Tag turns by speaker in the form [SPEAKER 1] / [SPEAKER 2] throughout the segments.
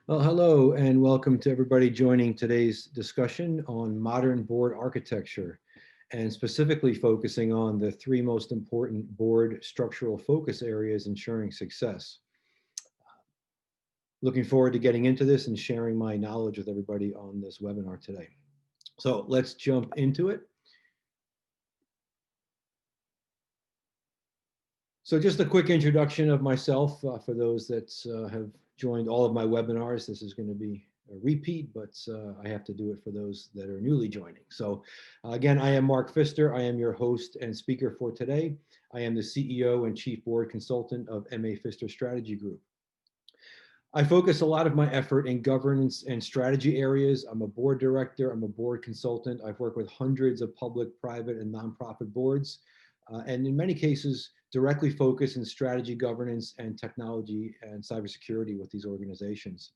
[SPEAKER 1] Well, hello and welcome to everybody joining today's discussion on modern board architecture and specifically focusing on the three most important board structural focus areas ensuring success. Looking forward to getting into this and sharing my knowledge with everybody on this webinar today. So let's jump into it. So just a quick introduction of myself for those that have joined all of my webinars. This is going to be a repeat, but I have to do it for those that are newly joining. So again, I am Mark Pfister. I am your host and speaker for today. I am the CEO and Chief Board Consultant of M.A. Pfister Strategy Group. I focus a lot of my effort in governance and strategy areas. I'm a board director. I'm a board consultant. I've worked with hundreds of public, private, and nonprofit boards, and in many cases, directly focus in strategy, governance, and technology and cybersecurity with these organizations.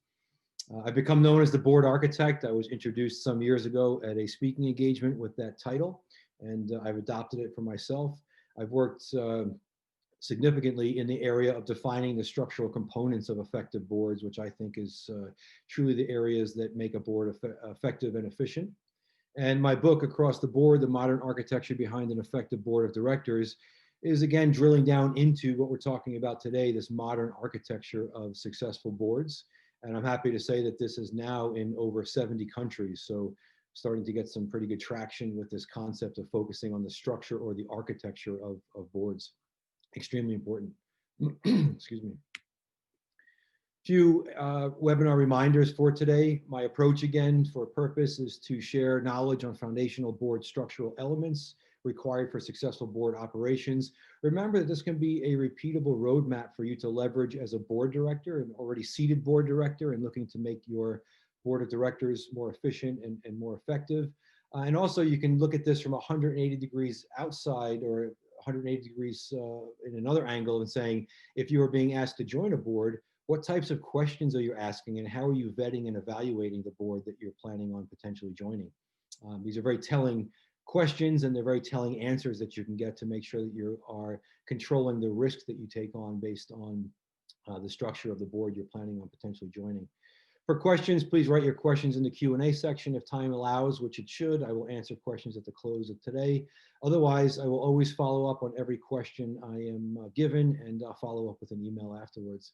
[SPEAKER 1] I've become known as the board architect. I was introduced some years ago at a speaking engagement with that title, and I've adopted it for myself. I've worked significantly in the area of defining the structural components of effective boards, which I think is truly the areas that make a board effective and efficient. And my book, Across the Board, The Modern Architecture Behind an Effective Board of Directors, is again drilling down into what we're talking about today, this modern architecture of successful boards. And I'm happy to say that this is now in over 70 countries. So starting to get some pretty good traction with this concept of focusing on the structure or the architecture of boards. Extremely important. Excuse me. Few webinar reminders for today. My approach again for purpose is to share knowledge on foundational board structural elements required for successful board operations. Remember that this can be a repeatable roadmap for you to leverage as a board director, an already seated board director, and looking to make your board of directors more efficient and more effective. And also you can look at this from 180 degrees outside or 180 degrees in another angle and saying, if you are being asked to join a board, what types of questions are you asking and how are you vetting and evaluating the board that you're planning on potentially joining? These are very telling questions and they're very telling answers that you can get to make sure that you are controlling the risks that you take on based on the structure of the board you're planning on potentially joining. For questions, please write your questions in the Q&A section if time allows, which it should. I will answer questions at the close of today. Otherwise, I will always follow up on every question I am given, and I'll follow up with an email afterwards.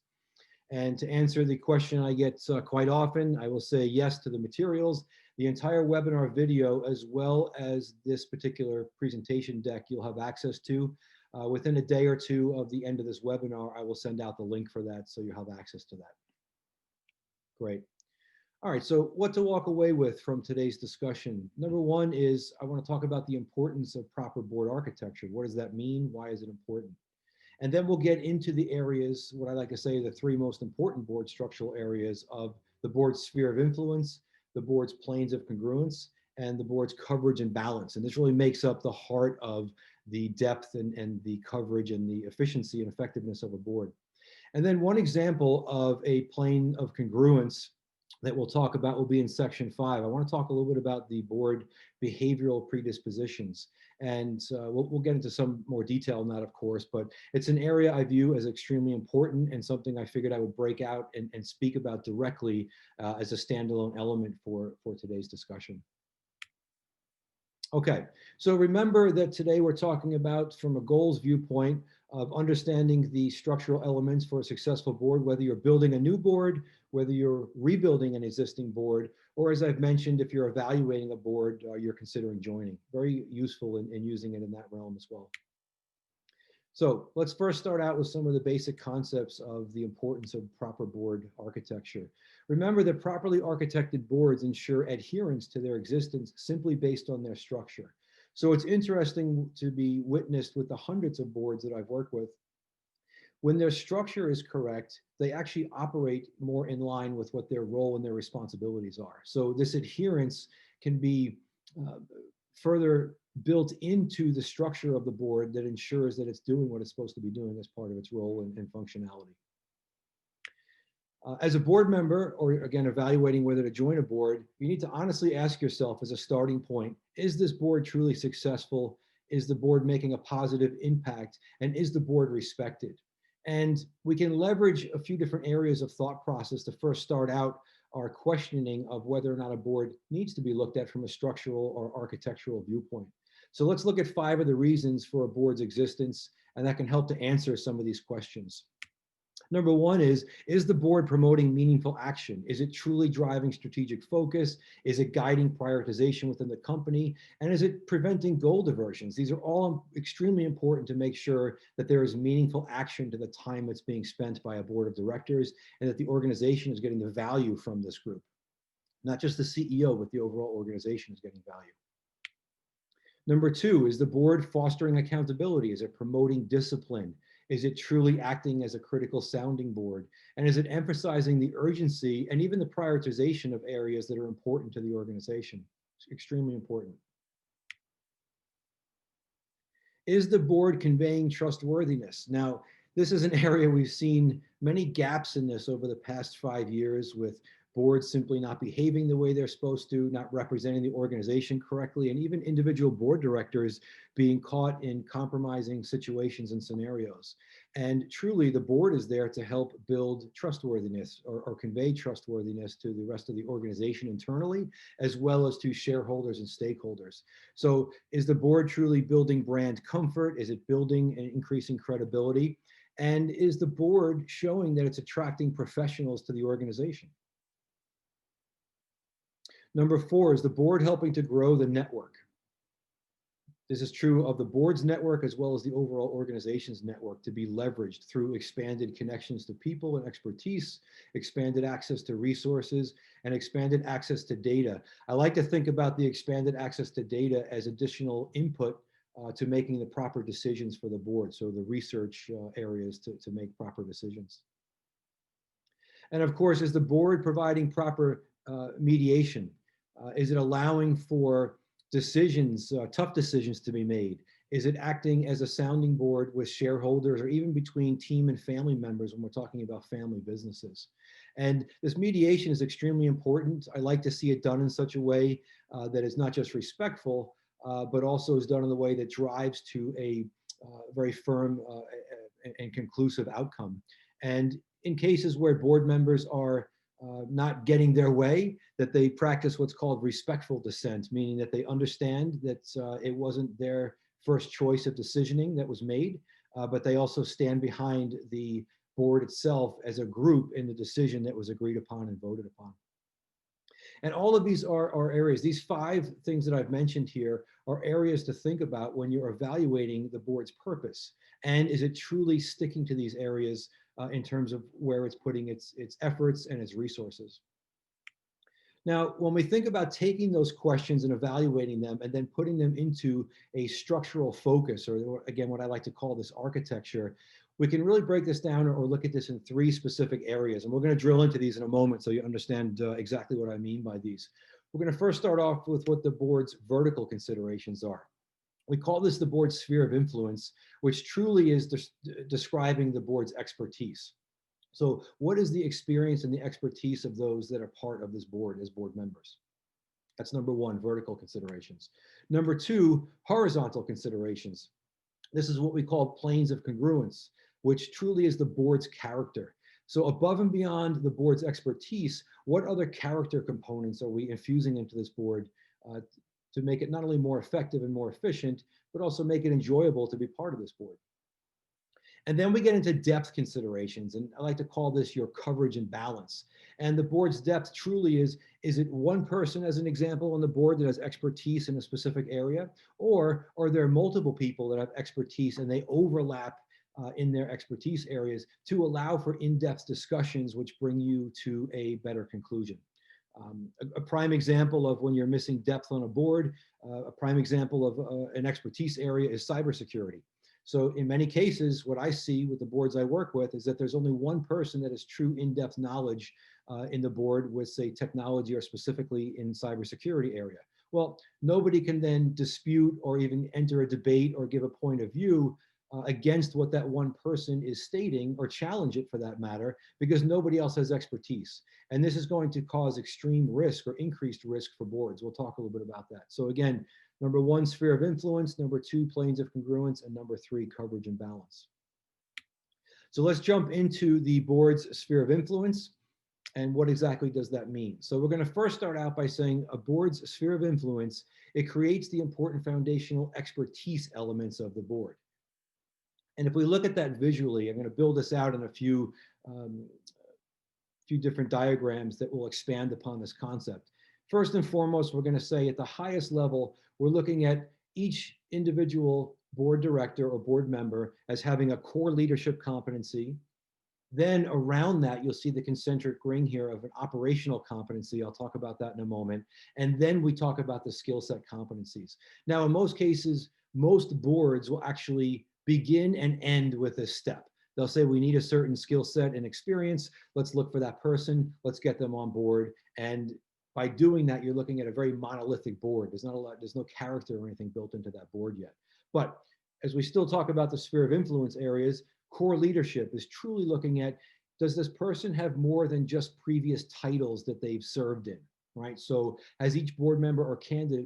[SPEAKER 1] And to answer the question I get quite often, I will say yes to the materials. The entire webinar video, as well as this particular presentation deck, you'll have access to. Within a day or two of the end of this webinar, I will send out the link for that so you have access to that. Great. All right, so what to walk away with from today's discussion. Number one is I want to talk about the importance of proper board architecture. What does that mean? Why is it important? And then we'll get into the areas, what I like to say, the three most important board structural areas of the board's sphere of influence, the board's planes of congruence, and the board's coverage and balance. And this really makes up the heart of the depth and the coverage and the efficiency and effectiveness of a board. And then one example of a plane of congruence that we'll talk about will be in section 5. I want to talk a little bit about the board behavioral predispositions. And we'll get into some more detail on that, of course, but it's an area I view as extremely important and something I figured I would break out and speak about directly as a standalone element for today's discussion. Okay, so remember that today we're talking about, from a goals viewpoint, of understanding the structural elements for a successful board, whether you're building a new board, whether you're rebuilding an existing board, or as I've mentioned, if you're evaluating a board, you're considering joining. Very useful in using it in that realm as well. So let's first start out with some of the basic concepts of the importance of proper board architecture. Remember that properly architected boards ensure adherence to their existence simply based on their structure. So it's interesting to be witnessed with the hundreds of boards that I've worked with. When their structure is correct, they actually operate more in line with what their role and their responsibilities are. So this adherence can be further built into the structure of the board that ensures that it's doing what it's supposed to be doing as part of its role and functionality. As a board member, or again, evaluating whether to join a board, you need to honestly ask yourself as a starting point, is this board truly successful? Is the board making a positive impact? And is the board respected? And we can leverage a few different areas of thought process to first start out our questioning of whether or not a board needs to be looked at from a structural or architectural viewpoint. So let's look at 5 of the reasons for a board's existence, and that can help to answer some of these questions. Number 1 is the board promoting meaningful action? Is it truly driving strategic focus? Is it guiding prioritization within the company? And is it preventing goal diversions? These are all extremely important to make sure that there is meaningful action to the time that's being spent by a board of directors, and that the organization is getting the value from this group. Not just the CEO, but the overall organization is getting value. Number 2, is the board fostering accountability? Is it promoting discipline? Is it truly acting as a critical sounding board? And is it emphasizing the urgency and even the prioritization of areas that are important to the organization? It's extremely important. Is the board conveying trustworthiness? Now, this is an area we've seen many gaps in this over the past 5 years, with boards simply not behaving the way they're supposed to, not representing the organization correctly, and even individual board directors being caught in compromising situations and scenarios. And truly, the board is there to help build trustworthiness, or convey trustworthiness to the rest of the organization internally, as well as to shareholders and stakeholders. So is the board truly building brand comfort? Is it building and increasing credibility? And is the board showing that it's attracting professionals to the organization? Number 4, is the board helping to grow the network? This is true of the board's network as well as the overall organization's network, to be leveraged through expanded connections to people and expertise, expanded access to resources, and expanded access to data. I like to think about the expanded access to data as additional input to making the proper decisions for the board. So the research areas to make proper decisions. And of course, is the board providing proper mediation? Is it allowing for decisions, tough decisions to be made? Is it acting as a sounding board with shareholders, or even between team and family members when we're talking about family businesses? And this mediation is extremely important. I like to see it done in such a way that is not just respectful, but also is done in a way that drives to a very firm and conclusive outcome. And in cases where board members are not getting their way, that they practice what's called respectful dissent, meaning that they understand that it wasn't their first choice of decisioning that was made, but they also stand behind the board itself as a group in the decision that was agreed upon and voted upon. And all of these are areas, these 5 things that I've mentioned here are areas to think about when you're evaluating the board's purpose. And is it truly sticking to these areas in terms of where it's putting its efforts and its resources? Now, when we think about taking those questions and evaluating them and then putting them into a structural focus, or again, what I like to call this architecture, we can really break this down or look at this in 3 specific areas. And we're going to drill into these in a moment so you understand exactly what I mean by these. We're going to first start off with what the board's vertical considerations are. We call this the board's sphere of influence, which truly is describing the board's expertise. So what is the experience and the expertise of those that are part of this board as board members? That's number 1, vertical considerations. Number 2, horizontal considerations. This is what we call planes of congruence, which truly is the board's character. So above and beyond the board's expertise, what other character components are we infusing into this board to make it not only more effective and more efficient, but also make it enjoyable to be part of this board? And then we get into depth considerations, and I like to call this your coverage and balance. And the board's depth truly is it one person, as an example, on the board that has expertise in a specific area, or are there multiple people that have expertise and they overlap in their expertise areas to allow for in-depth discussions which bring you to a better conclusion? A prime example of when you're missing depth on a board, a prime example of an expertise area is cybersecurity. So in many cases, what I see with the boards I work with is that there's only one person that has true in-depth knowledge in the board with, say, technology or specifically in cybersecurity area. Well, nobody can then dispute or even enter a debate or give a point of view against what that one person is stating, or challenge it for that matter, because nobody else has expertise. And this is going to cause extreme risk or increased risk for boards. We'll talk a little bit about that. So again, number 1, sphere of influence. Number 2, planes of congruence. And number 3, coverage and balance. So let's jump into the board's sphere of influence. And what exactly does that mean? So we're going to first start out by saying a board's sphere of influence, it creates the important foundational expertise elements of the board. And if we look at that visually, I'm going to build this out in a few different diagrams that will expand upon this concept. First and foremost, we're going to say at the highest level, we're looking at each individual board director or board member as having a core leadership competency. Then around that, you'll see the concentric ring here of an operational competency. I'll talk about that in a moment. And then we talk about the skill set competencies. Now, in most cases, most boards will actually begin and end with this step. They'll say, we need a certain skill set and experience. Let's look for that person. Let's get them on board. And by doing that, you're looking at a very monolithic board. There's no character or anything built into that board yet. But as we still talk about the sphere of influence areas, core leadership is truly looking at, does this person have more than just previous titles that they've served in, right? So as each board member or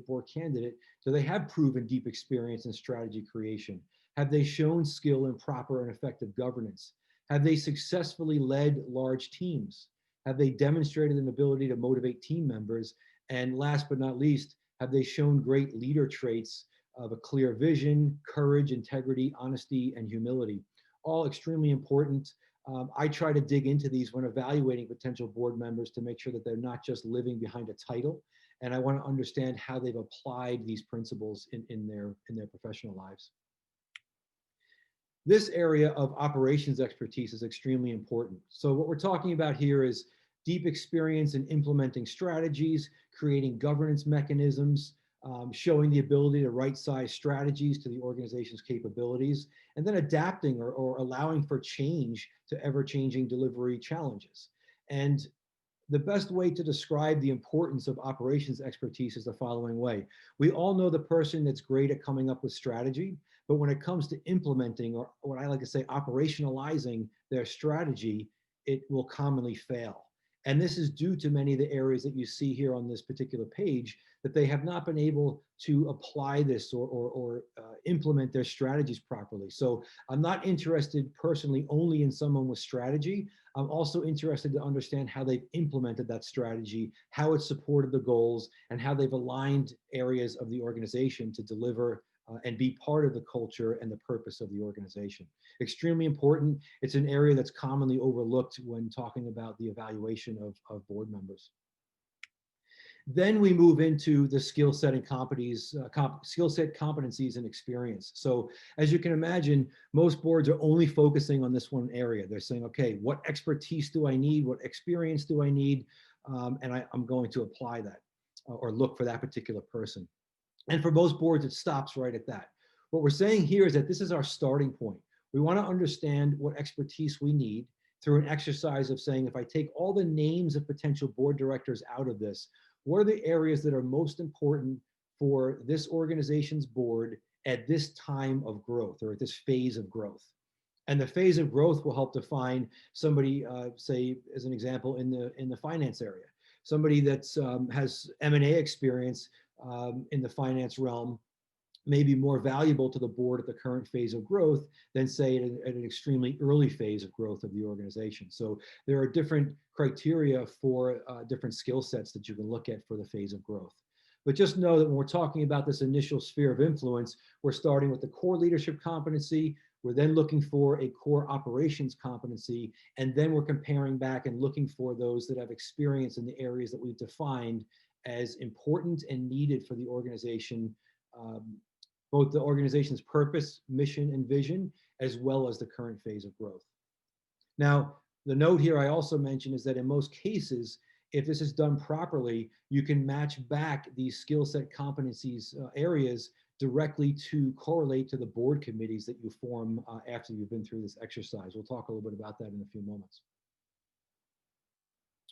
[SPEAKER 1] board candidate, do they have proven deep experience in strategy creation? Have they shown skill in proper and effective governance? Have they successfully led large teams? Have they demonstrated an ability to motivate team members? And last but not least, have they shown great leader traits of a clear vision, courage, integrity, honesty, and humility? All extremely important. I try to dig into these when evaluating potential board members to make sure that they're not just living behind a title. And I want to understand how they've applied these principles in their professional lives. This area of operations expertise is extremely important. So what we're talking about here is deep experience in implementing strategies, creating governance mechanisms, showing the ability to right-size strategies to the organization's capabilities, and then adapting or allowing for change to ever-changing delivery challenges. And the best way to describe the importance of operations expertise is the following way. We all know the person that's great at coming up with strategy, but when it comes to implementing, or what I like to say, operationalizing their strategy, it will commonly fail. And this is due to many of the areas that you see here on this particular page, that they have not been able to apply this or implement their strategies properly. So I'm not interested personally only in someone with strategy. I'm also interested to understand how they've implemented that strategy, how it supported the goals, and how they've aligned areas of the organization to deliver and be part of the culture and the purpose of the organization. Extremely important. It's an area that's commonly overlooked when talking about the evaluation of board members. Then we move into the skill set and competencies, competencies and experience. So as you can imagine, most boards are only focusing on this one area. They're saying, okay, what expertise do I need? What experience do I need? And I'm going to apply that or look for that particular person. And for most boards, it stops right at that. What we're saying here is that this is our starting point. We want to understand what expertise we need through an exercise of saying, if I take all the names of potential board directors out of this, what are the areas that are most important for this organization's board at this time of growth or at this phase of growth? And the phase of growth will help define somebody, say, as an example, in the finance area. Somebody that has M&A experience in the finance realm may be more valuable to the board at the current phase of growth than say at an extremely early phase of growth of the organization. So there are different criteria for different skill sets that you can look at for the phase of growth. But just know that when we're talking about this initial sphere of influence, we're starting with the core leadership competency. We're then looking for a core operations competency, and then we're comparing back and looking for those that have experience in the areas that we've defined as important and needed for the organization, both the organization's purpose, mission, and vision, as well as the current phase of growth. Now, the note here I also mentioned is that in most cases, if this is done properly, you can match back these skill set competencies areas directly to correlate to the board committees that you form after you've been through this exercise. We'll talk a little bit about that in a few moments.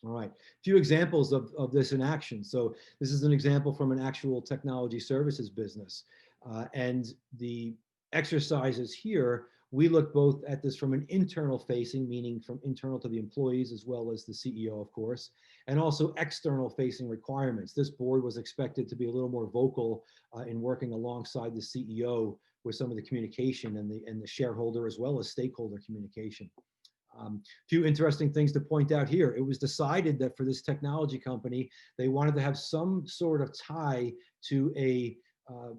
[SPEAKER 1] All right, a few examples of this in action. So this is an example from an actual technology services business. And the exercises here, we look both at this from an internal facing, meaning from internal to the employees as well as the CEO, of course, and also external facing requirements. This board was expected to be a little more vocal in working alongside the CEO with some of the communication and the shareholder as well as stakeholder communication. Few interesting things to point out here. It was decided that for this technology company, they wanted to have some sort of tie to a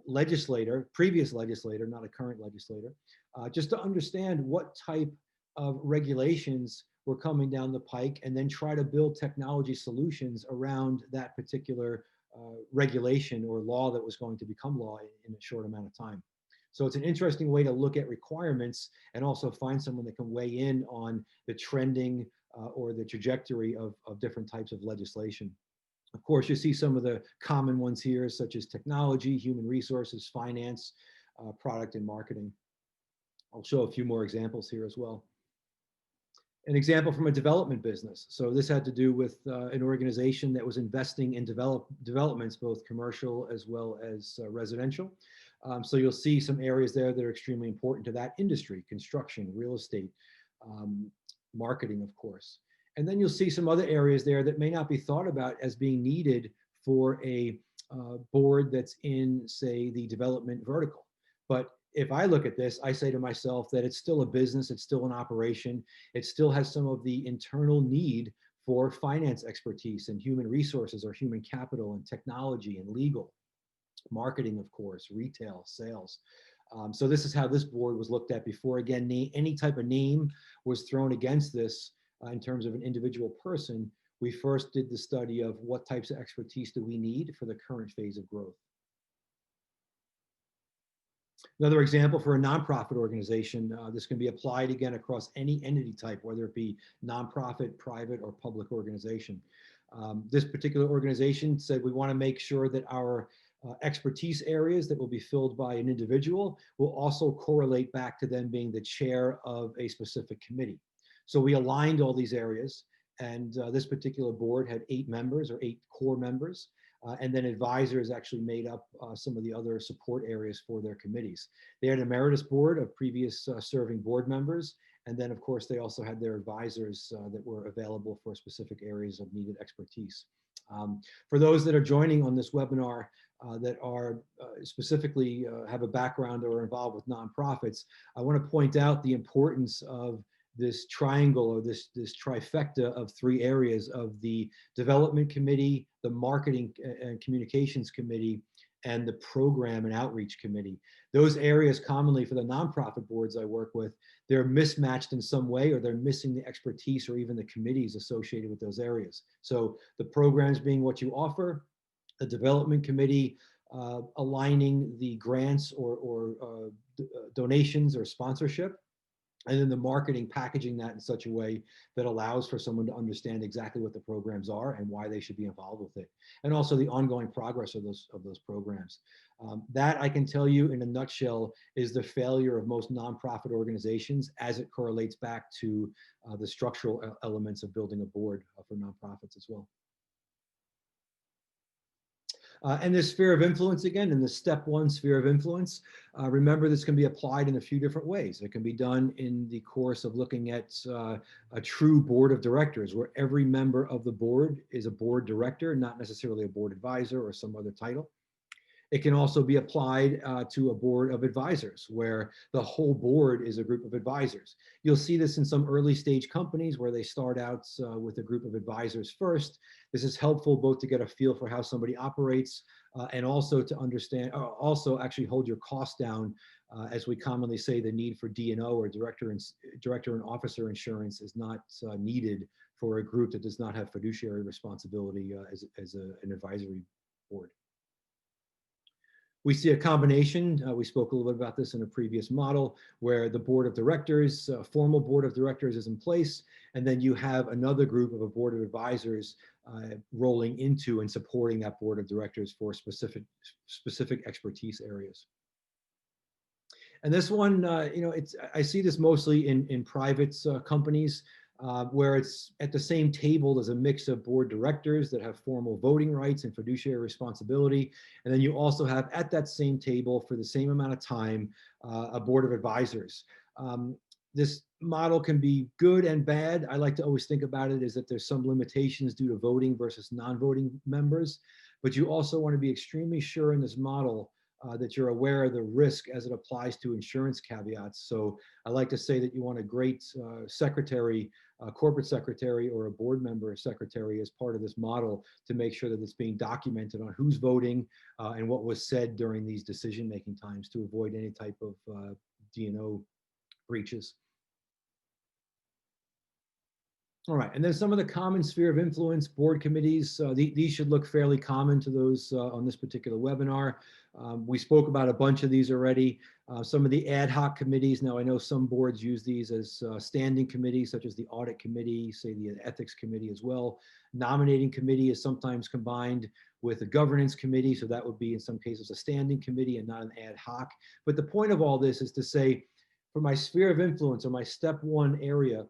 [SPEAKER 1] legislator, previous legislator, not a current legislator, just to understand what type of regulations were coming down the pike, and then try to build technology solutions around that particular regulation or law that was going to become law in a short amount of time. So it's an interesting way to look at requirements and also find someone that can weigh in on the trending or the trajectory of different types of legislation. Of course, you see some of the common ones here, such as technology, human resources, finance, product and marketing. I'll show a few more examples here as well. An example from a development business. So this had to do with an organization that was investing in developments, both commercial as well as residential. So you'll see some areas there that are extremely important to that industry: construction, real estate, marketing, of course. And then you'll see some other areas there that may not be thought about as being needed for a board that's in, say, the development vertical. But if I look at this, I say to myself that it's still a business, it's still an operation, it still has some of the internal need for finance expertise and human resources or human capital and technology and legal, marketing, of course, retail, sales. So this is how this board was looked at before. Again, any type of name was thrown against this in terms of an individual person. We first did the study of what types of expertise do we need for the current phase of growth. Another example for a nonprofit organization, this can be applied again across any entity type, whether it be nonprofit, private, or public organization. This particular organization said we want to make sure that our expertise areas that will be filled by an individual will also correlate back to them being the chair of a specific committee. So we aligned all these areas, and this particular board had 8 members or 8 core members. And then advisors actually made up some of the other support areas for their committees. They had an emeritus board of previous serving board members. And then, of course, they also had their advisors that were available for specific areas of needed expertise. For those that are joining on this webinar that are specifically have a background or are involved with nonprofits, I want to point out the importance of this triangle or this trifecta of 3 areas of the development committee, the marketing and communications committee, and the program and outreach committee. Those areas commonly for the nonprofit boards I work with, they're mismatched in some way, or they're missing the expertise or even the committees associated with those areas. So the programs being what you offer, the development committee aligning the grants or donations or sponsorship, and then the marketing packaging that in such a way that allows for someone to understand exactly what the programs are and why they should be involved with it. And also the ongoing progress of those programs. That, I can tell you in a nutshell, is the failure of most nonprofit organizations as it correlates back to the structural elements of building a board for nonprofits as well. And this sphere of influence, again, in the step 1 sphere of influence, remember this can be applied in a few different ways. It can be done in the course of looking at a true board of directors, where every member of the board is a board director, not necessarily a board advisor or some other title. It can also be applied to a board of advisors, where the whole board is a group of advisors. You'll see this in some early stage companies where they start out with a group of advisors first. This is helpful both to get a feel for how somebody operates and also to understand, also actually hold your costs down. As we commonly say, the need for D&O or director and officer insurance is not needed for a group that does not have fiduciary responsibility as an advisory board. We see a combination, we spoke a little bit about this in a previous model, where the board of directors, formal board of directors is in place, and then you have another group of a board of advisors rolling into and supporting that board of directors for specific expertise areas. And this one, I see this mostly in private companies, where it's at the same table as a mix of board directors that have formal voting rights and fiduciary responsibility. And then you also have at that same table for the same amount of time, a board of advisors. This model can be good and bad. I like to always think about it as that there's some limitations due to voting versus non-voting members, but you also want to be extremely sure in this model that you're aware of the risk as it applies to insurance caveats. So I like to say that you want a great secretary, corporate secretary, or a board member secretary as part of this model to make sure that it's being documented on who's voting and what was said during these decision-making times to avoid any type of D&O breaches. All right, and then some of the common sphere of influence board committees. These should look fairly common to those on this particular webinar. We spoke about a bunch of these already. Some of the ad hoc committees. Now, I know some boards use these as standing committees, such as the audit committee, say the ethics committee as well. Nominating committee is sometimes combined with a governance committee, so that would be in some cases a standing committee and not an ad hoc. But the point of all this is to say, for my sphere of influence or my step one area,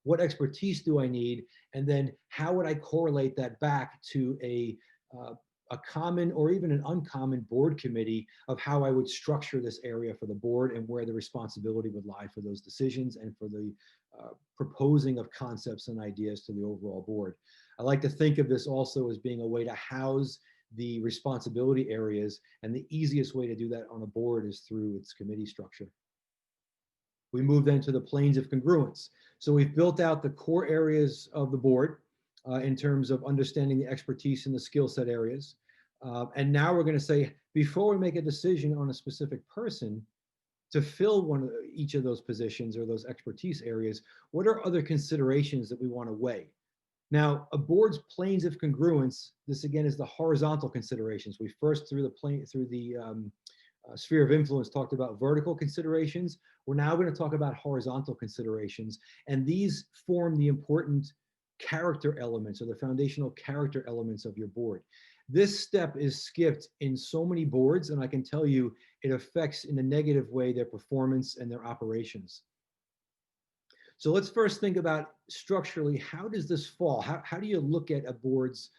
[SPEAKER 1] what expertise do I need? And then how would I correlate that back to a common or even an uncommon board committee of how I would structure this area for the board and where the responsibility would lie for those decisions and for the proposing of concepts and ideas to the overall board. I like to think of this also as being a way to house the responsibility areas, and the easiest way to do that on a board is through its committee structure. We move then to the planes of congruence. So we've built out the core areas of the board in terms of understanding the expertise and the skill set areas. And now we're going to say, before we make a decision on a specific person to fill each of those positions or those expertise areas, what are other considerations that we want to weigh? Now, a board's planes of congruence, this again is the horizontal considerations. We first through the sphere of influence talked about vertical considerations. We're now going to talk about horizontal considerations, and these form the important character elements or the foundational character elements of your board. This step is skipped in so many boards, and I can tell you it affects in a negative way their performance and their operations. So let's first think about structurally, how does this fall? How do you look at a board's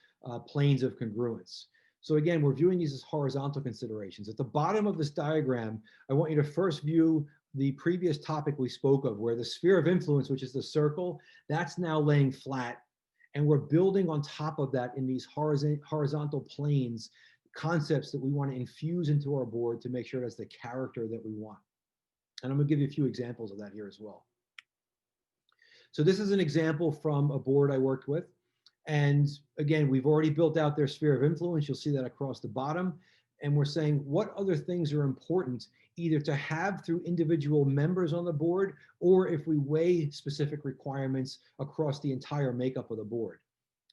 [SPEAKER 1] planes of congruence? So again, we're viewing these as horizontal considerations. At the bottom of this diagram, I want you to first view the previous topic we spoke of, where the sphere of influence, which is the circle, that's now laying flat. And we're building on top of that in these horizontal planes, concepts that we want to infuse into our board to make sure that's the character that we want. And I'm going to give you a few examples of that here as well. So this is an example from a board I worked with. And again, we've already built out their sphere of influence. You'll see that across the bottom. And we're saying what other things are important either to have through individual members on the board, or if we weigh specific requirements across the entire makeup of the board.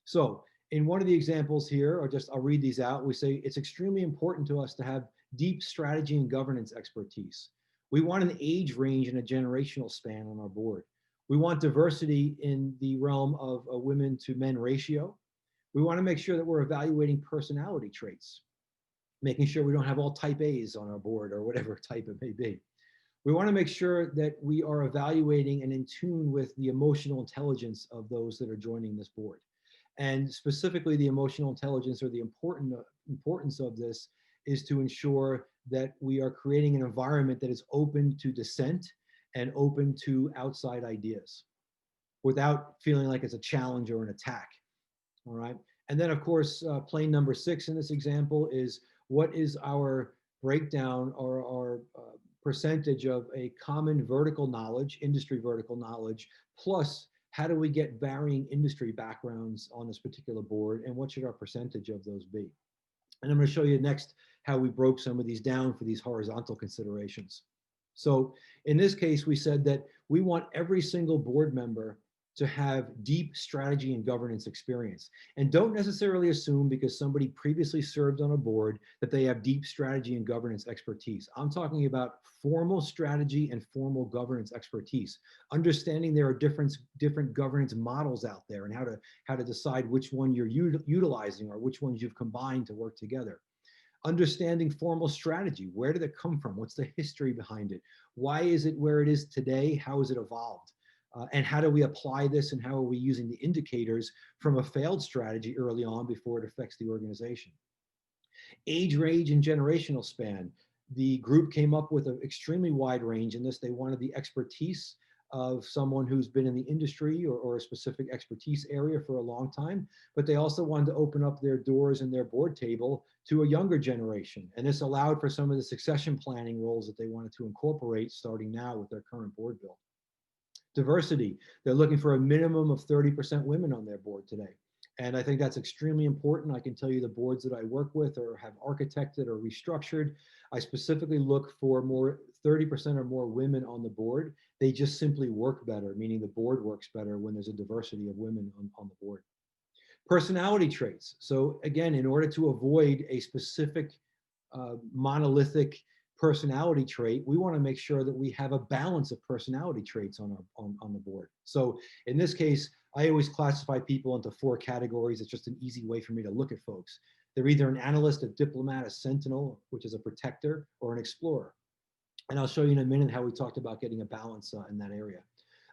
[SPEAKER 1] So in one of the examples here, I'll read these out. We say it's extremely important to us to have deep strategy and governance expertise. We want an age range and a generational span on our board. We want diversity in the realm of a women to men ratio. We want to make sure that we're evaluating personality traits, making sure we don't have all type A's on our board or whatever type it may be. We want to make sure that we are evaluating and in tune with the emotional intelligence of those that are joining this board. And specifically the emotional intelligence, or the importance of this, is to ensure that we are creating an environment that is open to dissent and open to outside ideas without feeling like it's a challenge or an attack. All right. And then of course, plane number 6 in this example is, what is our breakdown or our percentage of a common vertical knowledge, industry vertical knowledge, plus how do we get varying industry backgrounds on this particular board, and what should our percentage of those be? And I'm going to show you next how we broke some of these down for these horizontal considerations. So in this case, we said that we want every single board member to have deep strategy and governance experience. And don't necessarily assume because somebody previously served on a board that they have deep strategy and governance expertise. I'm talking about formal strategy and formal governance expertise, understanding there are different governance models out there and how to decide which one you're utilizing or which ones you've combined to work together. Understanding formal strategy. Where did it come from? What's the history behind it? Why is it where it is today? How has it evolved? And how do we apply this, and how are we using the indicators from a failed strategy early on before it affects the organization? Age range and generational span. The group came up with an extremely wide range in this. They wanted the expertise of someone who's been in the industry or a specific expertise area for a long time, but they also wanted to open up their doors and their board table to a younger generation. And this allowed for some of the succession planning roles that they wanted to incorporate starting now with their current board build. Diversity, they're looking for a minimum of 30% women on their board today. And I think that's extremely important. I can tell you the boards that I work with or have architected or restructured, I specifically look for more 30% or more women on the board. They just simply work better, meaning the board works better when there's a diversity of women on the board. Personality traits. So again, in order to avoid a specific monolithic personality trait, we want to make sure that we have a balance of personality traits on the board. So in this case, I always classify people into 4 categories. It's just an easy way for me to look at folks. They're either an analyst, a diplomat, a sentinel, which is a protector, or an explorer. And I'll show you in a minute how we talked about getting a balance in that area.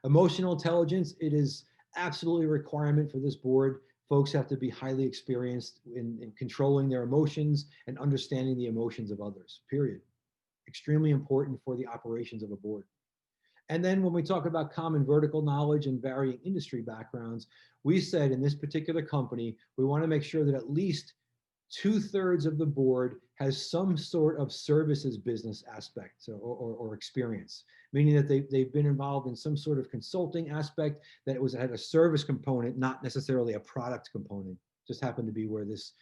[SPEAKER 1] Emotional intelligence, it is absolutely a requirement for this board. Folks have to be highly experienced in controlling their emotions and understanding the emotions of others, period. Extremely important for the operations of a board. And then when we talk about common vertical knowledge and varying industry backgrounds, we said in this particular company, we want to make sure that at least 2/3 of the board has some sort of services business aspect or experience, meaning that they've been involved in some sort of consulting aspect that had a service component, not necessarily a product component. Just happened to be where this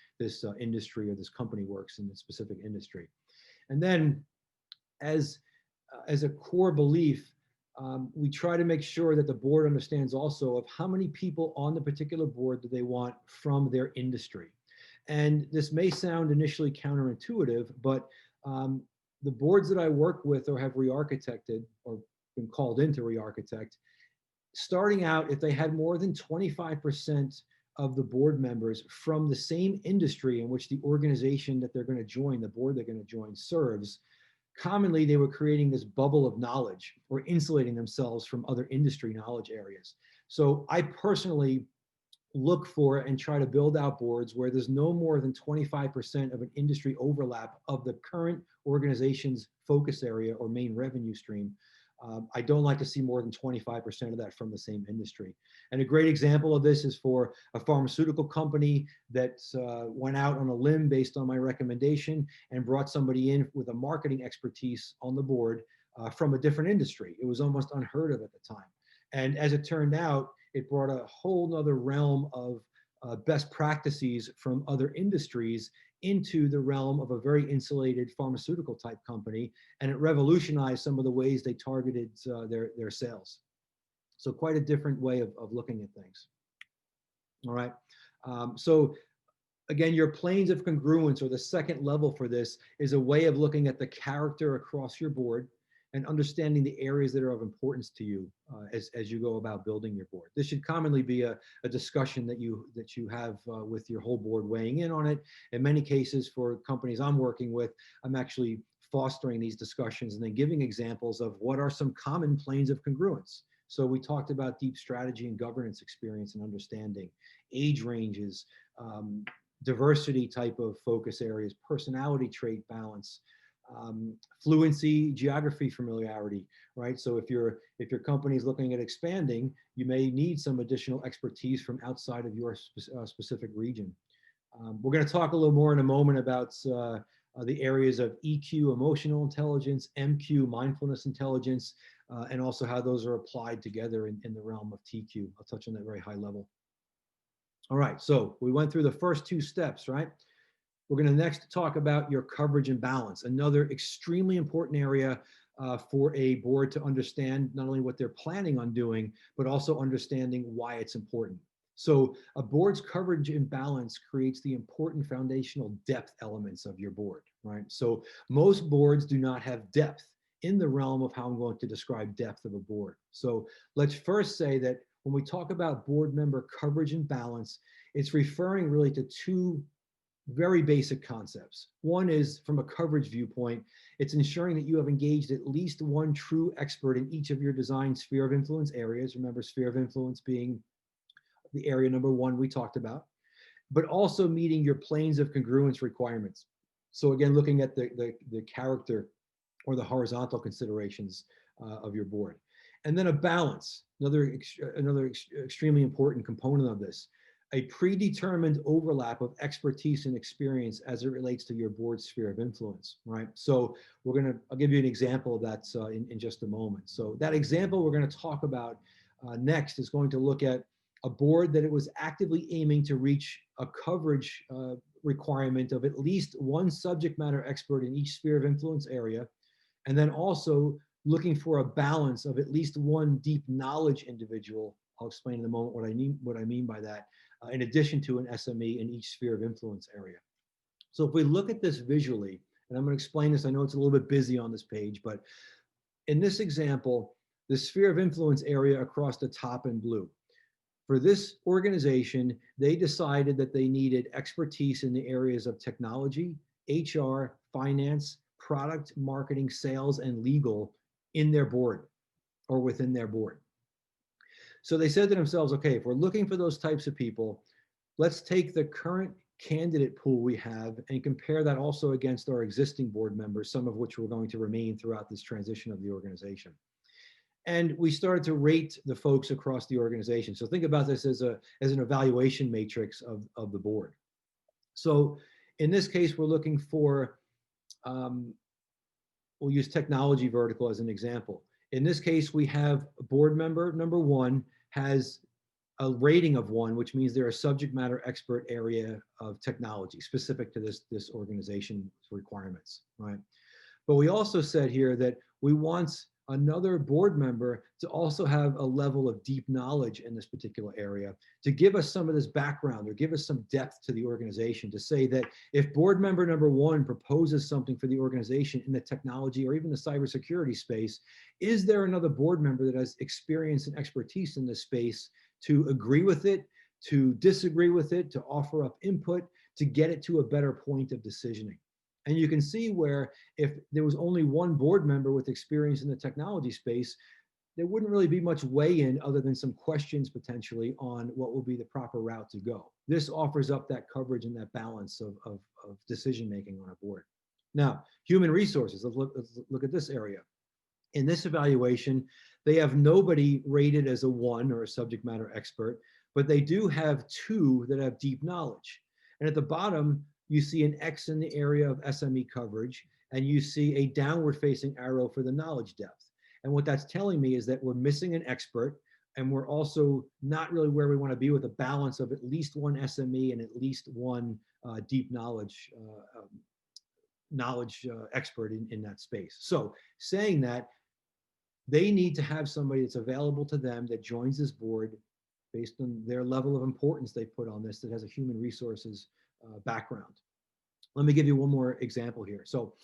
[SPEAKER 1] industry or this company works in the specific industry. And then as a core belief, we try to make sure that the board understands also of how many people on the particular board do they want from their industry. And this may sound initially counterintuitive, but the boards that I work with or have re-architected or been called in to re-architect, starting out, if they had more than 25% of the board members from the same industry in which the organization that they're going to join, the board they're going to join, serves, commonly they were creating this bubble of knowledge or insulating themselves from other industry knowledge areas. So I personally look for and try to build out boards where there's no more than 25% of an industry overlap of the current organization's focus area or main revenue stream. I don't like to see more than 25% of that from the same industry. And a great example of this is for a pharmaceutical company that went out on a limb based on my recommendation and brought somebody in with a marketing expertise on the board from a different industry. It was almost unheard of at the time. And as it turned out, it brought a whole nother realm of best practices from other industries into the realm of a very insulated pharmaceutical type company, and it revolutionized some of the ways they targeted their sales. So quite a different way of looking at things. All right. So again, your planes of congruence, or the second level for this, is a way of looking at the character across your board and understanding the areas that are of importance to you as you go about building your board. This should commonly be a discussion that you have with your whole board weighing in on it. In many cases, for companies I'm working with, I'm actually fostering these discussions and then giving examples of what are some common planes of congruence. So we talked about deep strategy and governance experience and understanding, age ranges, diversity type of focus areas, personality trait balance, fluency, geography familiarity, right? So if your company is looking at expanding, you may need some additional expertise from outside of your specific region. We're going to talk a little more in a moment about the areas of EQ, emotional intelligence, MQ, mindfulness intelligence, and also how those are applied together in the realm of TQ. I'll touch on that very high level. All right, so we went through the first 2 steps, right? We're going to next talk about your coverage and balance, another extremely important area for a board to understand not only what they're planning on doing, but also understanding why it's important. So a board's coverage and balance creates the important foundational depth elements of your board, right? So most boards do not have depth in the realm of how I'm going to describe depth of a board. So let's first say that when we talk about board member coverage and balance, it's referring really to 2 very basic concepts. One is, from a coverage viewpoint, it's ensuring that you have engaged at least one true expert in each of your design sphere of influence areas. Remember, sphere of influence being the area number 1 we talked about, but also meeting your planes of congruence requirements. So again, looking at the character or the horizontal considerations of your board. And then a balance, another extremely important component of this, a predetermined overlap of expertise and experience as it relates to your board sphere of influence, right? So I'll give you an example of that in just a moment. So that example we're going to talk about next is going to look at a board that it was actively aiming to reach a coverage requirement of at least one subject matter expert in each sphere of influence area, and then also looking for a balance of at least one deep knowledge individual. I'll explain in a moment what I mean by that, in addition to an SME in each sphere of influence area. So if we look at this visually, and I'm going to explain this, I know it's a little bit busy on this page, but in this example, the sphere of influence area across the top in blue. For this organization, they decided that they needed expertise in the areas of technology, HR, finance, product, marketing, sales, and legal in their board or within their board. So they said to themselves, okay, if we're looking for those types of people, let's take the current candidate pool we have and compare that also against our existing board members, some of which were going to remain throughout this transition of the organization. And we started to rate the folks across the organization. So think about this as an evaluation matrix of the board. So in this case, we're looking for, we'll use technology vertical as an example. In this case, we have a board member, number one, has a rating of 1, which means they're a subject matter expert area of technology specific to this organization's requirements, right? But we also said here that we want another board member to also have a level of deep knowledge in this particular area, to give us some of this background or give us some depth to the organization, to say that if board member number 1 proposes something for the organization in the technology or even the cybersecurity space, is there another board member that has experience and expertise in this space to agree with it, to disagree with it, to offer up input, to get it to a better point of decisioning? And you can see where if there was only one board member with experience in the technology space, there wouldn't really be much weigh-in other than some questions potentially on what will be the proper route to go. This offers up that coverage and that balance of decision-making on a board. Now, human resources, let's look at this area. In this evaluation, they have nobody rated as a 1 or a subject matter expert, but they do have 2 that have deep knowledge. And at the bottom, you see an X in the area of SME coverage, and you see a downward facing arrow for the knowledge depth. And what that's telling me is that we're missing an expert, and we're also not really where we want to be with a balance of at least one SME and at least one deep knowledge expert in that space. So saying that, they need to have somebody that's available to them that joins this board based on their level of importance they put on this, that has a human resources background. Let me give you one more example here. So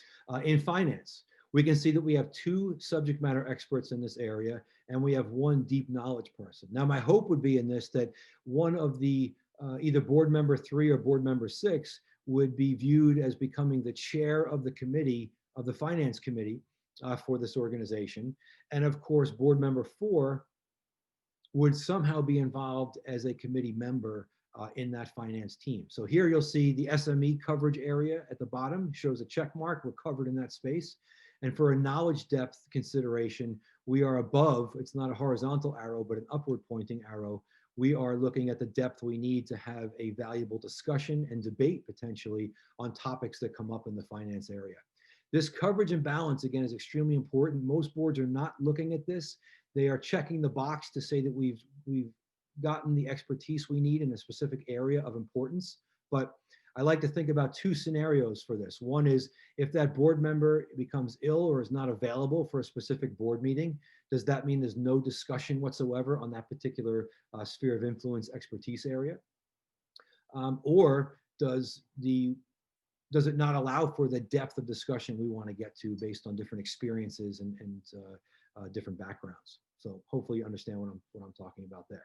[SPEAKER 1] in finance, we can see that we have 2 subject matter experts in this area, and we have 1 deep knowledge person. Now, my hope would be in this that one of the either board member 3 or board member 6 would be viewed as becoming the chair of the committee, of the finance committee for this organization. And of course, board member 4 would somehow be involved as a committee member in that finance team. So here you'll see the SME coverage area at the bottom shows a check mark. We're covered in that space. And for a knowledge depth consideration, we are above, it's not a horizontal arrow, but an upward pointing arrow. We are looking at the depth we need to have a valuable discussion and debate potentially on topics that come up in the finance area. This coverage and balance, again, is extremely important. Most boards are not looking at this. They are checking the box to say that we've gotten the expertise we need in a specific area of importance. But I like to think about 2 scenarios for this. One is if that board member becomes ill or is not available for a specific board meeting, does that mean there's no discussion whatsoever on that particular sphere of influence expertise area? Or does it not allow for the depth of discussion we want to get to based on different experiences and different backgrounds? So hopefully you understand what I'm talking about there.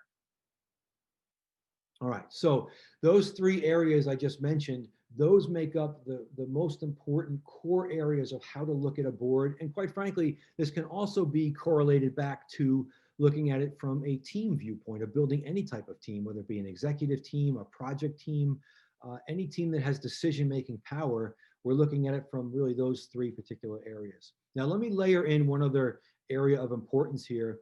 [SPEAKER 1] All right, so those 3 areas I just mentioned, those make up the most important core areas of how to look at a board. And quite frankly, this can also be correlated back to looking at it from a team viewpoint of building any type of team, whether it be an executive team, a project team, any team that has decision-making power. We're looking at it from really those 3 particular areas. Now, let me layer in one other area of importance here.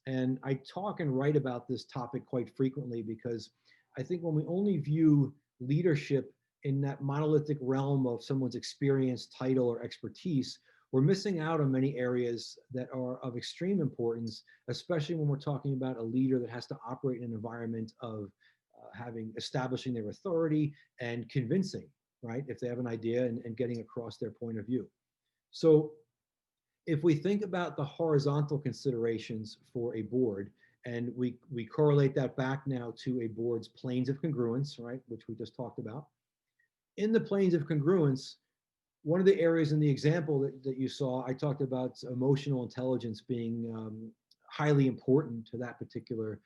[SPEAKER 1] And I talk and write about this topic quite frequently because I think when we only view leadership in that monolithic realm of someone's experience, title, or expertise, we're missing out on many areas that are of extreme importance, especially when we're talking about a leader that has to operate in an environment of establishing their authority and convincing, right? If they have an idea and getting across their point of view. So if we think about the horizontal considerations for a board, and we correlate that back now to a board's planes of congruence, right, which we just talked about. In the planes of congruence, one of the areas in the example that you saw, I talked about emotional intelligence being highly important to that particular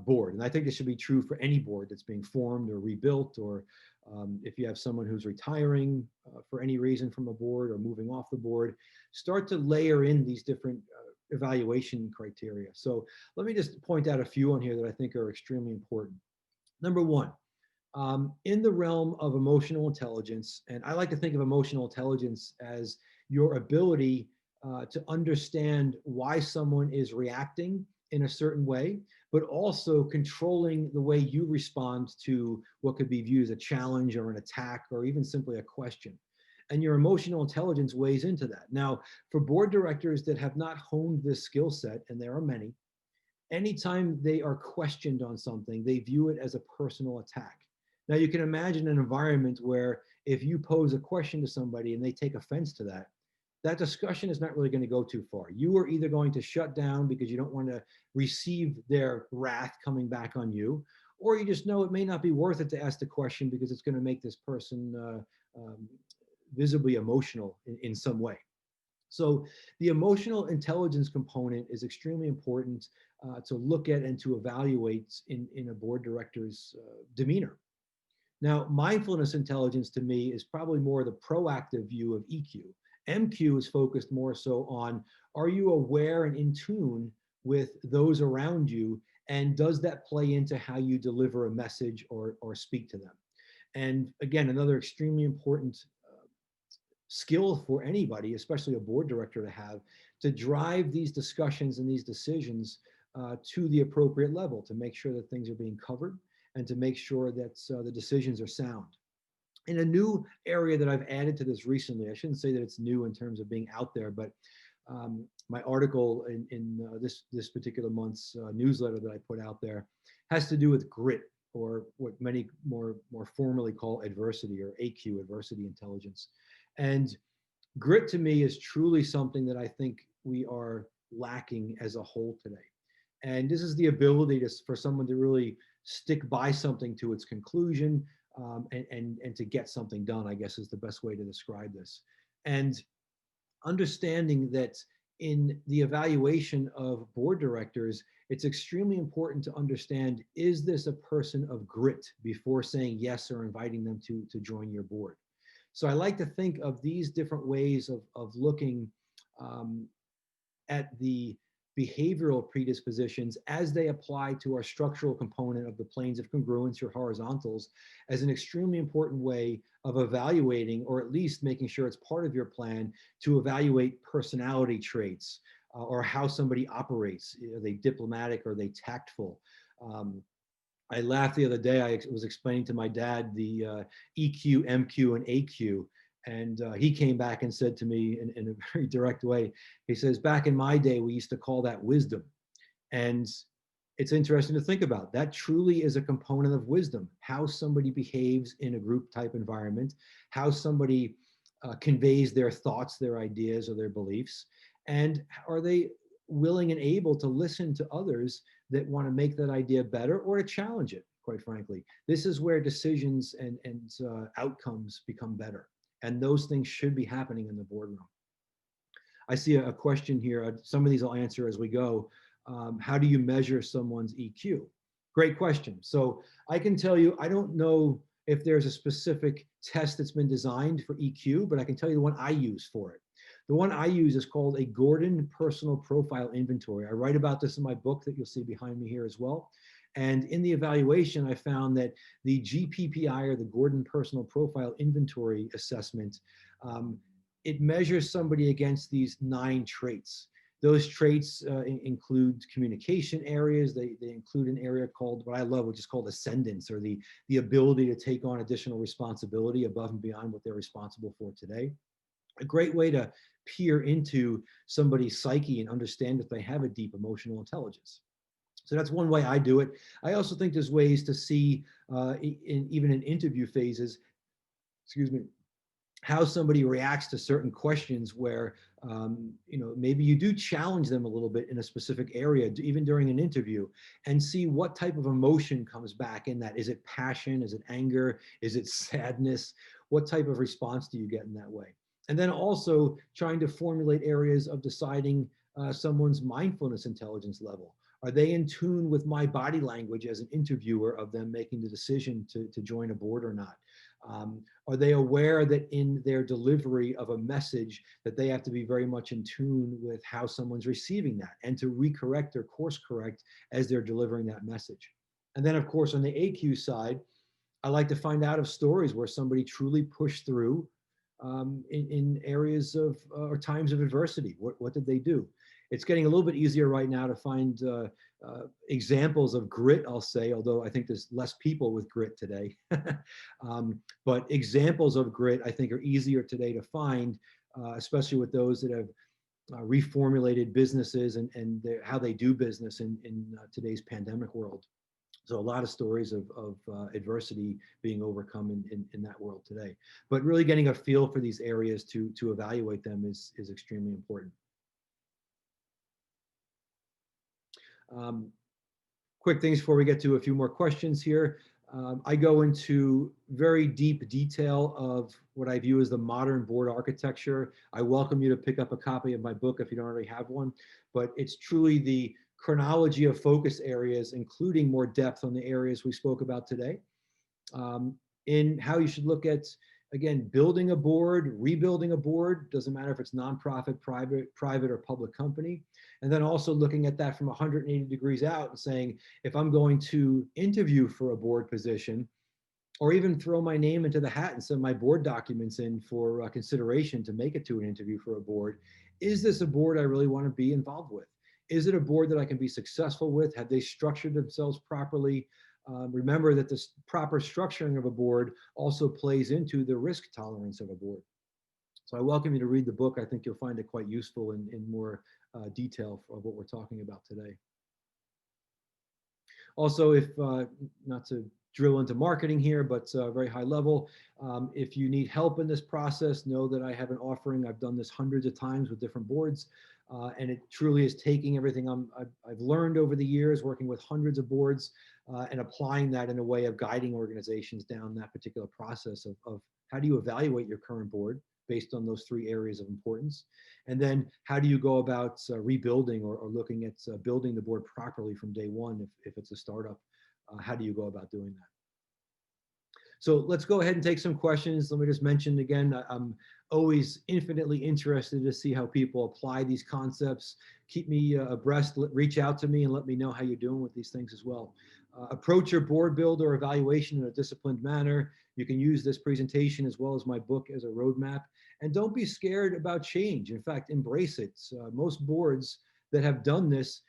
[SPEAKER 1] board. And I think this should be true for any board that's being formed or rebuilt, or if you have someone who's retiring for any reason from a board or moving off the board, start to layer in these different evaluation criteria. So let me just point out a few on here that I think are extremely important. Number one, in the realm of emotional intelligence, and I like to think of emotional intelligence as your ability to understand why someone is reacting in a certain way, but also controlling the way you respond to what could be viewed as a challenge or an attack or even simply a question. And your emotional intelligence weighs into that. Now, for board directors that have not honed this skill set, and there are many, anytime they are questioned on something, they view it as a personal attack. Now, you can imagine an environment where if you pose a question to somebody and they take offense to that, that discussion is not really going to go too far. You are either going to shut down because you don't want to receive their wrath coming back on you, or you just know it may not be worth it to ask the question because it's going to make this person visibly emotional in some way. So the emotional intelligence component is extremely important to look at and to evaluate in a board director's demeanor. Now, mindfulness intelligence to me is probably more the proactive view of EQ. MQ is focused more so on, are you aware and in tune with those around you? And does that play into how you deliver a message or speak to them? And again, another extremely important skill for anybody, especially a board director, to drive these discussions and these decisions to the appropriate level, to make sure that things are being covered and to make sure that the decisions are sound. In a new area that I've added to this recently, I shouldn't say that it's new in terms of being out there, but my article in this particular month's newsletter that I put out there has to do with grit, or what many more formally call adversity, or AQ, adversity intelligence. And grit to me is truly something that I think we are lacking as a whole today. And this is the ability for someone to really stick by something to its conclusion, and to get something done, I guess is the best way to describe this. And understanding that in the evaluation of board directors, it's extremely important to understand, is this a person of grit before saying yes or inviting them to join your board? So I like to think of these different ways of looking at the behavioral predispositions as they apply to our structural component of the planes of congruence, or horizontals, as an extremely important way of evaluating, or at least making sure it's part of your plan to evaluate personality traits, or how somebody operates. Are they diplomatic? Are they tactful? I laughed the other day. I was explaining to my dad the EQ, MQ, and AQ. And he came back and said to me in a very direct way, he says, back in my day, we used to call that wisdom. And it's interesting to think about. That truly is a component of wisdom, how somebody behaves in a group type environment, how somebody conveys their thoughts, their ideas, or their beliefs. And are they willing and able to listen to others that want to make that idea better or to challenge it, quite frankly. This is where decisions and outcomes become better. And those things should be happening in the boardroom. I see a question here. Some of these I'll answer as we go. How do you measure someone's EQ? Great question. So I can tell you, I don't know if there's a specific test that's been designed for EQ, but I can tell you the one I use for it. The one I use is called a Gordon Personal Profile Inventory. I write about this in my book that you'll see behind me here as well. And in the evaluation, I found that the GPPI, or the Gordon Personal Profile Inventory assessment, it measures somebody against these 9 traits. Those traits include communication areas. They include an area called, what I love, which is called ascendance, or the ability to take on additional responsibility above and beyond what they're responsible for today. A great way to peer into somebody's psyche and understand if they have a deep emotional intelligence. So that's one way I do it. I also think there's ways to see, even in interview phases, excuse me, how somebody reacts to certain questions where, maybe you do challenge them a little bit in a specific area, even during an interview, and see what type of emotion comes back in that. Is it passion? Is it anger? Is it sadness? What type of response do you get in that way? And then also trying to formulate areas of deciding someone's mindfulness intelligence level. Are they in tune with my body language as an interviewer of them making the decision to join a board or not? Are they aware that in their delivery of a message that they have to be very much in tune with how someone's receiving that and to recorrect or course correct as they're delivering that message? And then of course on the AQ side, I like to find out of stories where somebody truly pushed through in areas of or times of adversity. What did they do? It's getting a little bit easier right now to find examples of grit, I'll say, although I think there's less people with grit today. But examples of grit, I think, are easier today to find, especially with those that have reformulated businesses and how they do business in today's pandemic world. So a lot of stories of adversity being overcome in that world today. But really getting a feel for these areas to evaluate them is extremely important. Quick things before we get to a few more questions here. I go into very deep detail of what I view as the modern board architecture. I welcome you to pick up a copy of my book if you don't already have one, but it's truly the chronology of focus areas, including more depth on the areas we spoke about today, in how you should look at, again, building a board, rebuilding a board, doesn't matter if it's nonprofit, private or public company. And then also looking at that from 180 degrees out and saying, if I'm going to interview for a board position, or even throw my name into the hat and send my board documents in for consideration to make it to an interview for a board, is this a board I really want to be involved with? Is it a board that I can be successful with? Have they structured themselves properly? Remember that the proper structuring of a board also plays into the risk tolerance of a board. So I welcome you to read the book. I think you'll find it quite useful in more detail of what we're talking about today. Also, if not to drill into marketing here, but very high level, if you need help in this process, know that I have an offering. I've done this hundreds of times with different boards, and it truly is taking everything I've learned over the years, working with hundreds of boards, and applying that in a way of guiding organizations down that particular process of how do you evaluate your current board based on those three areas of importance. And then how do you go about rebuilding or looking at building the board properly from day one if it's a startup? How do you go about doing that? So let's go ahead and take some questions. Let me just mention again, I'm always infinitely interested to see how people apply these concepts. Keep me abreast, reach out to me and let me know how you're doing with these things as well. Approach your board build or evaluation in a disciplined manner. You can use this presentation as well as my book as a roadmap. And don't be scared about change. In fact, embrace it. Most boards that have done this,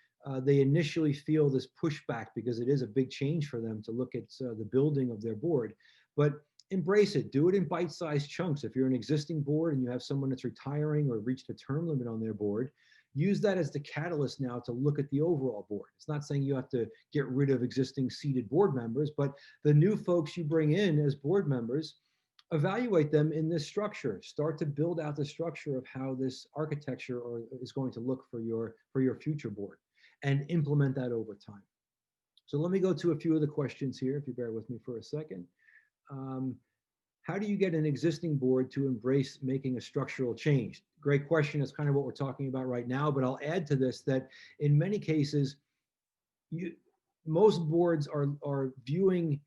[SPEAKER 1] they initially feel this pushback because it is a big change for them to look at the building of their board. But embrace it. Do it in bite-sized chunks. If you're an existing board and you have someone that's retiring or reached a term limit on their board, use that as the catalyst now to look at the overall board. It's not saying you have to get rid of existing seated board members, but the new folks you bring in as board members, evaluate them in this structure. Start to build out the structure of how this architecture is going to look for your future board and implement that over time. So let me go to a few of the questions here, if you bear with me for a second. How do you get an existing board to embrace making a structural change? Great question. That's kind of what we're talking about right now, but I'll add to this that in many cases, most boards are viewing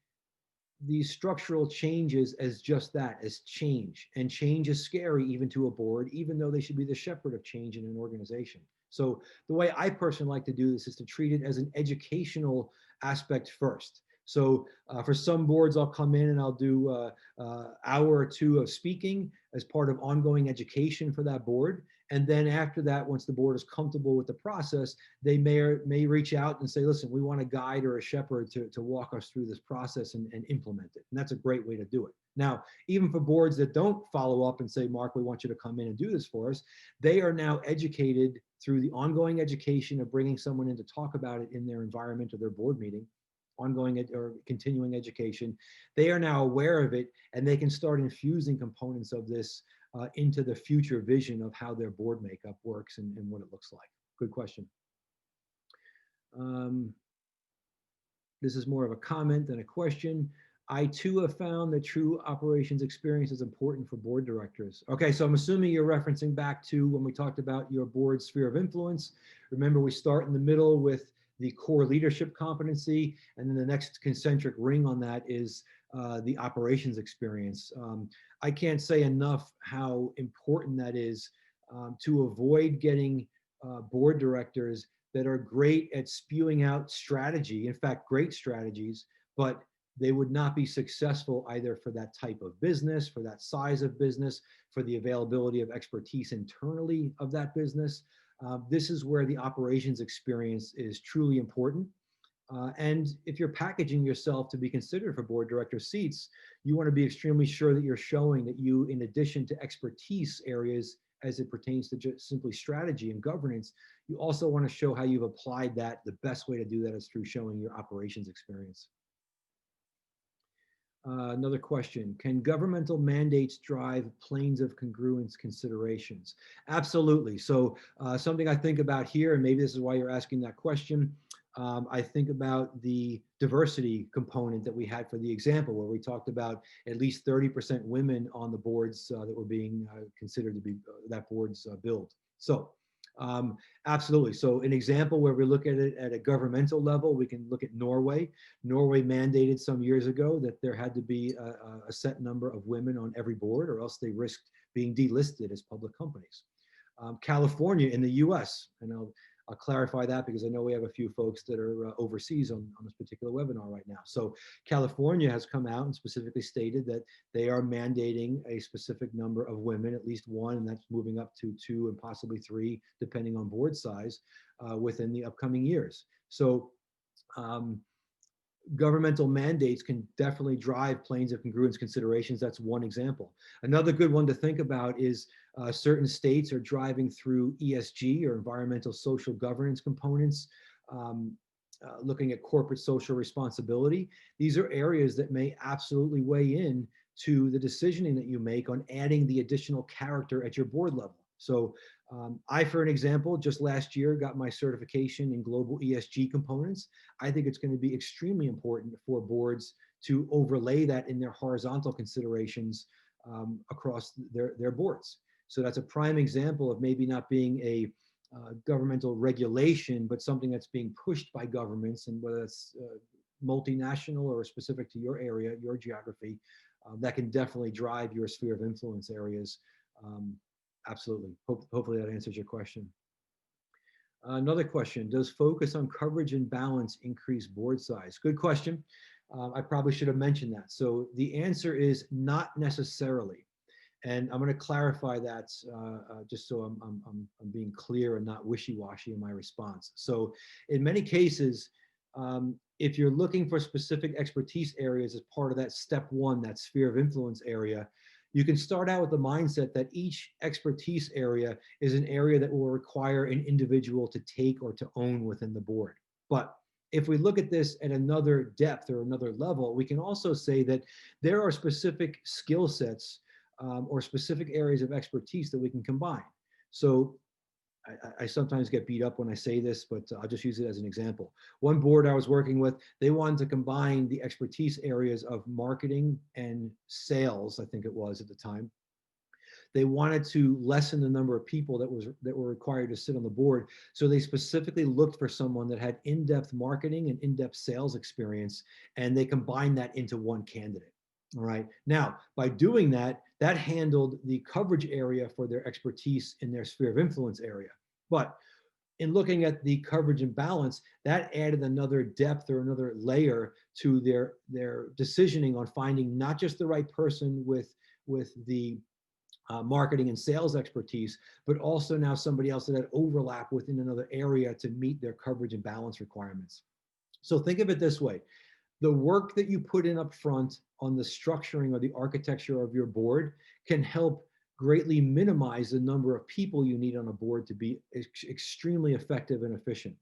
[SPEAKER 1] these structural changes as just that, as change. And change is scary even to a board, even though they should be the shepherd of change in an organization. So the way I personally like to do this is to treat it as an educational aspect first. So for some boards, I'll come in and I'll do an hour or two of speaking as part of ongoing education for that board. And then after that, once the board is comfortable with the process, they may reach out and say, listen, we want a guide or a shepherd to walk us through this process and implement it. And that's a great way to do it. Now, even for boards that don't follow up and say, Mark, we want you to come in and do this for us, they are now educated through the ongoing education of bringing someone in to talk about it in their environment or their board meeting, ongoing or continuing education. They are now aware of it, and they can start infusing components of this into the future vision of how their board makeup works and what it looks like. Good question. This is more of a comment than a question. I too have found that true operations experience is important for board directors. Okay, so I'm assuming you're referencing back to when we talked about your board sphere of influence. Remember, we start in the middle with the core leadership competency, and then the next concentric ring on that is the operations experience. I can't say enough how important that is to avoid getting board directors that are great at spewing out strategy, in fact, great strategies, but they would not be successful either for that type of business, for that size of business, for the availability of expertise internally of that business. This is where the operations experience is truly important. And if you're packaging yourself to be considered for board director seats, you want to be extremely sure that you're showing that you, in addition to expertise areas as it pertains to just simply strategy and governance, you also want to show how you've applied that. The best way to do that is through showing your operations experience. Another question, can governmental mandates drive planes of congruence considerations? Absolutely. So something I think about here, and maybe this is why you're asking that question, I think about the diversity component that we had for the example, where we talked about at least 30% women on the boards that were being considered to be that board's build. So absolutely. So an example where we look at it at a governmental level, we can look at Norway. Norway mandated some years ago that there had to be a set number of women on every board, or else they risked being delisted as public companies. California in the US, and I'll clarify that because I know we have a few folks that are overseas on this particular webinar right now. So California has come out and specifically stated that they are mandating a specific number of women, at least one, and that's moving up to 2 and possibly 3, depending on board size, within the upcoming years. So governmental mandates can definitely drive planes of congruence considerations. That's one example. Another good one to think about is certain states are driving through ESG, or environmental social governance components, looking at corporate social responsibility. These are areas that may absolutely weigh in to the decisioning that you make on adding the additional character at your board level. So I, for an example, just last year got my certification in global ESG components. I think it's going to be extremely important for boards to overlay that in their horizontal considerations across their boards. So that's a prime example of maybe not being a governmental regulation, but something that's being pushed by governments, and whether it's multinational or specific to your area, your geography, that can definitely drive your sphere of influence areas. Absolutely. Hopefully that answers your question. Another question, does focus on coverage and balance increase board size? Good question. I probably should have mentioned that. So the answer is not necessarily. And I'm going to clarify that just so I'm being clear and not wishy-washy in my response. So in many cases, if you're looking for specific expertise areas as part of that step 1, that sphere of influence area, you can start out with the mindset that each expertise area is an area that will require an individual to take or to own within the board. But if we look at this at another depth or another level, we can also say that there are specific skill sets or specific areas of expertise that we can combine. So I sometimes get beat up when I say this, but I'll just use it as an example. One board I was working with, they wanted to combine the expertise areas of marketing and sales, I think it was at the time. They wanted to lessen the number of people that were required to sit on the board. So they specifically looked for someone that had in-depth marketing and in-depth sales experience, and they combined that into one candidate. All right. Now, by doing that, that handled the coverage area for their expertise in their sphere of influence area. But in looking at the coverage and balance, that added another depth or another layer to their decisioning on finding not just the right person with the marketing and sales expertise, but also now somebody else that had overlap within another area to meet their coverage and balance requirements. So think of it this way. The work that you put in up front on the structuring or the architecture of your board can help greatly minimize the number of people you need on a board to be extremely effective and efficient,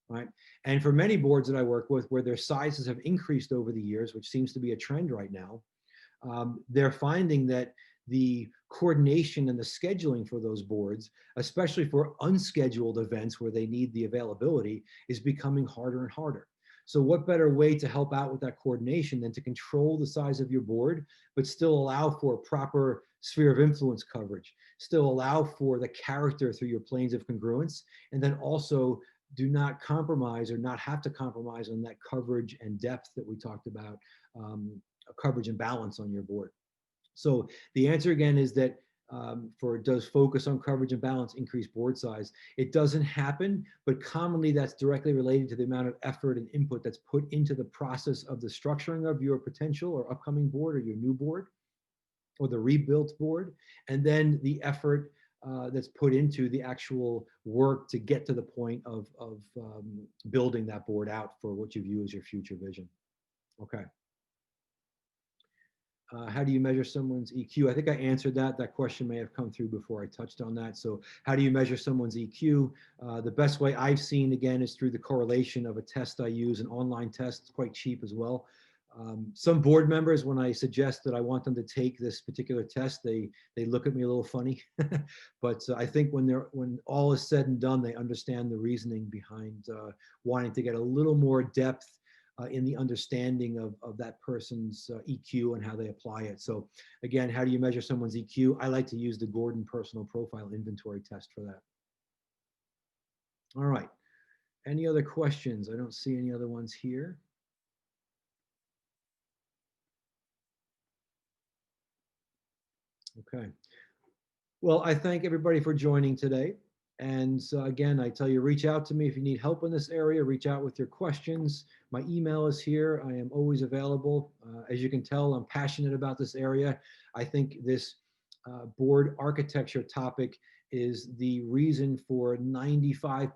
[SPEAKER 1] right? And for many boards that I work with where their sizes have increased over the years, which seems to be a trend right now, they're finding that the coordination and the scheduling for those boards, especially for unscheduled events where they need the availability, is becoming harder and harder. So what better way to help out with that coordination than to control the size of your board, but still allow for proper sphere of influence coverage, still allow for the character through your planes of congruence, and then also do not compromise or not have to compromise on that coverage and depth that we talked about, coverage and balance on your board. So the answer again is that for does focus on coverage and balance increase board size? It doesn't happen, but commonly that's directly related to the amount of effort and input that's put into the process of the structuring of your potential or upcoming board or your new board or the rebuilt board, and then the effort that's put into the actual work to get to the point of building that board out for what you view as your future vision. Okay. How do you measure someone's EQ? I think I answered that. That question may have come through before I touched on that. So how do you measure someone's EQ? The best way I've seen, again, is through the correlation of a test I use, an online test. It's quite cheap as well. Some board members, when I suggest that I want them to take this particular test, they look at me a little funny. But I think when all is said and done, they understand the reasoning behind wanting to get a little more depth in the understanding of that person's EQ and how they apply it. So again, how do you measure someone's EQ? I like to use the Gordon Personal Profile Inventory test for that. All right. Any other questions? I don't see any other ones here. Okay. Well, I thank everybody for joining today. And again, I tell you, reach out to me if you need help in this area, reach out with your questions. My email is here. I am always available. As you can tell, I'm passionate about this area. I think this board architecture topic is the reason for 95%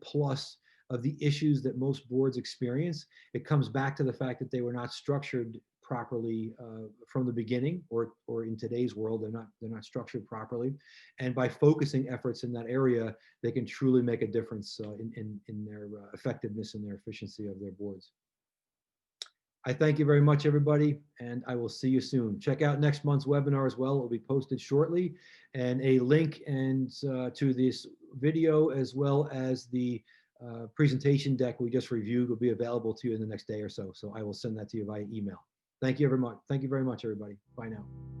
[SPEAKER 1] plus of the issues that most boards experience. It comes back to the fact that they were not structured properly from the beginning, or in today's world, they're not structured properly. And by focusing efforts in that area, they can truly make a difference in their effectiveness and their efficiency of their boards. I thank you very much, everybody, and I will see you soon. Check out next month's webinar as well. It will be posted shortly, and a link to this video as well as the presentation deck we just reviewed will be available to you in the next day or so. So I will send that to you via email. Thank you very much. Thank you very much, everybody. Bye now.